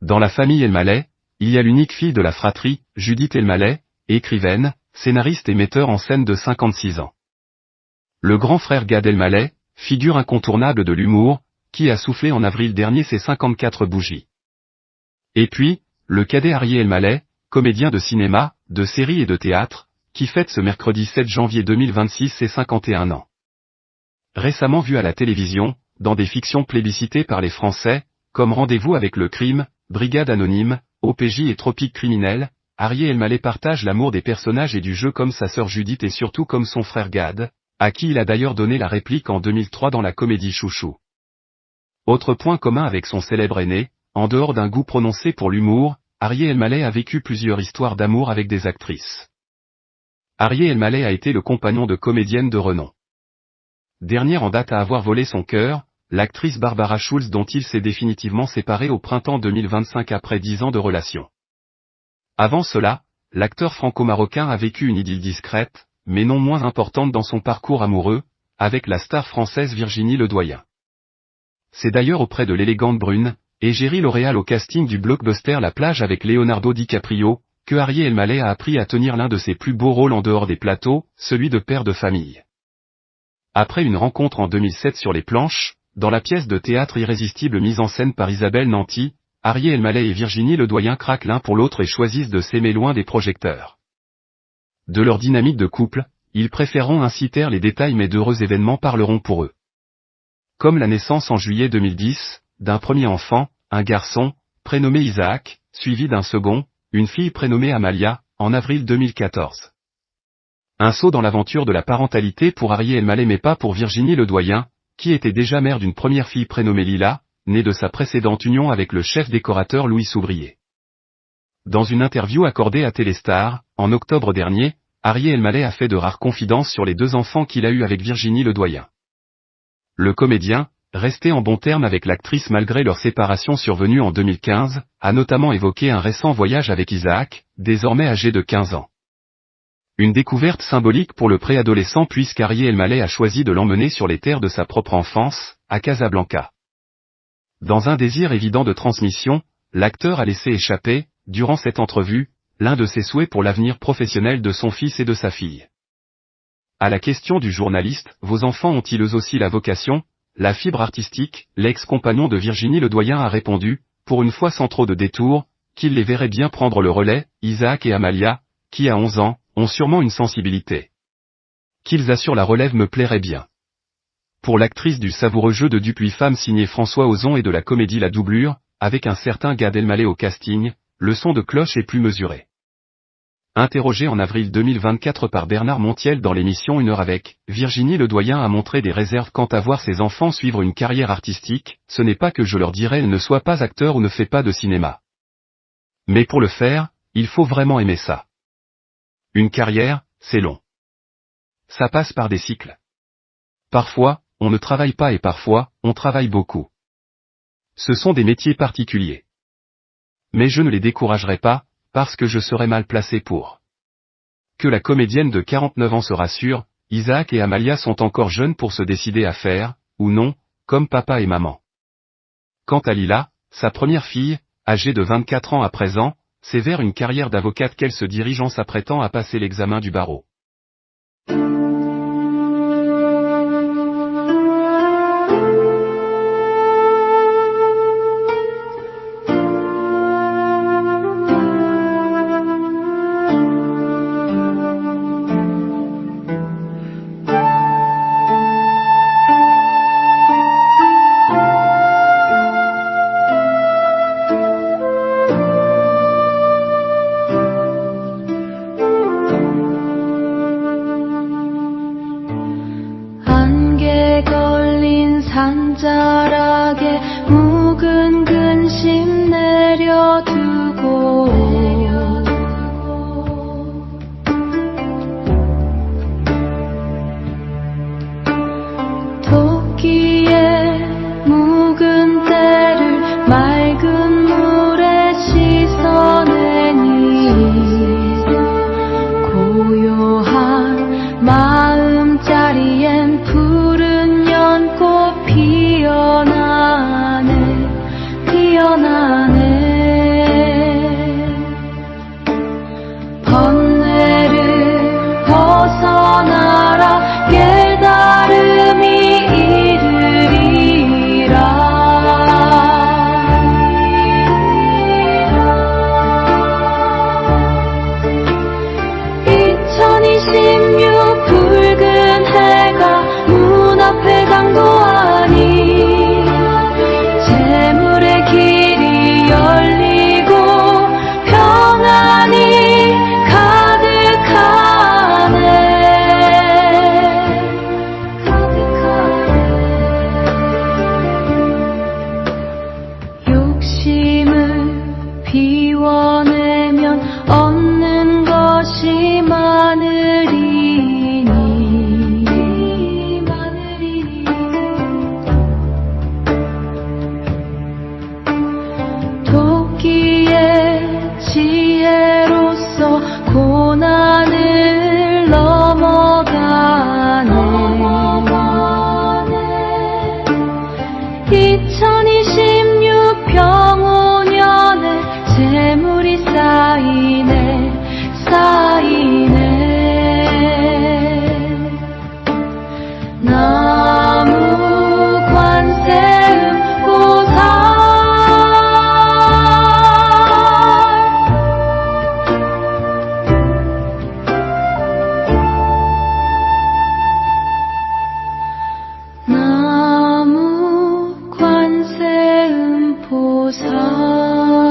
Dans la famille Elmaleh, il y a l'unique fille de la fratrie, Judith Elmaleh, écrivaine, scénariste et metteur en scène de 56 ans. Le grand frère Gad Elmaleh, figure incontournable de l'humour, qui a soufflé en avril dernier ses 54 bougies. Et puis, le cadet Arié Elmaleh, comédien de cinéma, de série et de théâtre, qui fête ce mercredi 7 janvier 2026 ses 51 ans. Récemment vu à la télévision, dans des fictions plébiscitées par les Français, comme Rendez-vous avec le crime, Brigade anonyme, OPJ et Tropique criminel, Arié Elmaleh partage l'amour des personnages et du jeu comme sa sœur Judith et surtout comme son frère Gad, à qui il a d'ailleurs donné la réplique en 2003 dans la comédie Chouchou. Autre point commun avec son célèbre aîné, en dehors d'un goût prononcé pour l'humour, Arié Elmaleh a vécu plusieurs histoires d'amour avec des actrices. Arié Elmaleh a été le compagnon de comédiennes de renom. Dernière en date à avoir volé son cœur, l'actrice Barbara Schulz dont il s'est définitivement séparé au printemps 2025 après 10 ans de relation. Avant cela, l'acteur franco-marocain a vécu une idylle discrète, mais non moins importante dans son parcours amoureux, avec la star française Virginie Ledoyen. C'est d'ailleurs auprès de l'élégante brune, égérie L'Oréal au casting du blockbuster La Plage avec Leonardo DiCaprio, que Arié Elmaleh a appris à tenir l'un de ses plus beaux rôles en dehors des plateaux, celui de père de famille. Après une rencontre en 2007 sur les planches, dans la pièce de théâtre irrésistible mise en scène par Isabelle Nanty, Arié Elmaleh et Virginie Ledoyen craquent l'un pour l'autre et choisissent de s'aimer loin des projecteurs. De leur dynamique de couple, ils préféreront ainsi taire les détails mais d'heureux événements parleront pour eux. Comme la naissance en juillet 2010, d'un premier enfant, un garçon, prénommé Isaac, suivi d'un second, une fille prénommée Amalia, en avril 2014. Un saut dans l'aventure de la parentalité pour Arié Elmaleh mais pas pour Virginie Ledoyen, qui était déjà mère d'une première fille prénommée Lila, née de sa précédente union avec le chef décorateur Louis Souvrier. Dans une interview accordée à Téléstar, en octobre dernier, Arié Elmaleh a fait de rares confidences sur les 2 enfants qu'il a eus avec Virginie Ledoyen. Le comédien, resté en bons termes avec l'actrice malgré leur séparation survenue en 2015, a notamment évoqué un récent voyage avec Isaac, désormais âgé de 15 ans. Une découverte symbolique pour le préadolescent puisqu'Arié Elmaleh a choisi de l'emmener sur les terres de sa propre enfance, à Casablanca. Dans un désir évident de transmission, l'acteur a laissé échapper, durant cette entrevue, l'un de ses souhaits pour l'avenir professionnel de son fils et de sa fille. À la question du journaliste, vos enfants ont-ils eux aussi la vocation, la fibre artistique, l'ex-compagnon de Virginie Ledoyen a répondu, pour une fois sans trop de détours, qu'il les verrait bien prendre le relais, Isaac et Amalia, qui à 11 ans, ont sûrement une sensibilité. Qu'ils assurent la relève me plairait bien. Pour l'actrice du savoureux jeu de Dupuis-Femme signé François Ozon et de la comédie La Doublure, avec un certain Gad Elmaleh au casting, le son de cloche est plus mesuré. Interrogée en avril 2024 par Bernard Montiel dans l'émission Une heure avec, Virginie Ledoyen a montré des réserves quant à voir ses enfants suivre une carrière artistique, ce n'est pas que je leur dirais ne sois pas acteur ou ne fais pas de cinéma. Mais pour le faire, il faut vraiment aimer ça. Une carrière, c'est long. Ça passe par des cycles. Parfois, on ne travaille pas et parfois, on travaille beaucoup. Ce sont des métiers particuliers. Mais je ne les découragerai pas, parce que je serais mal placé pour. Que la comédienne de 49 ans se rassure, Isaac et Amalia sont encore jeunes pour se décider à faire, ou non, comme papa et maman. Quant à Lila, sa première fille, âgée de 24 ans à présent, c'est vers une carrière d'avocate qu'elle se dirige en s'apprêtant à passer l'examen du barreau. 비워내면 얻는 것이 많으리니 도끼의 지혜로서 고난을 넘어가네 2026 병오년에 재물이 쌓이네 나무 관세음 보살 나무 관세음 보살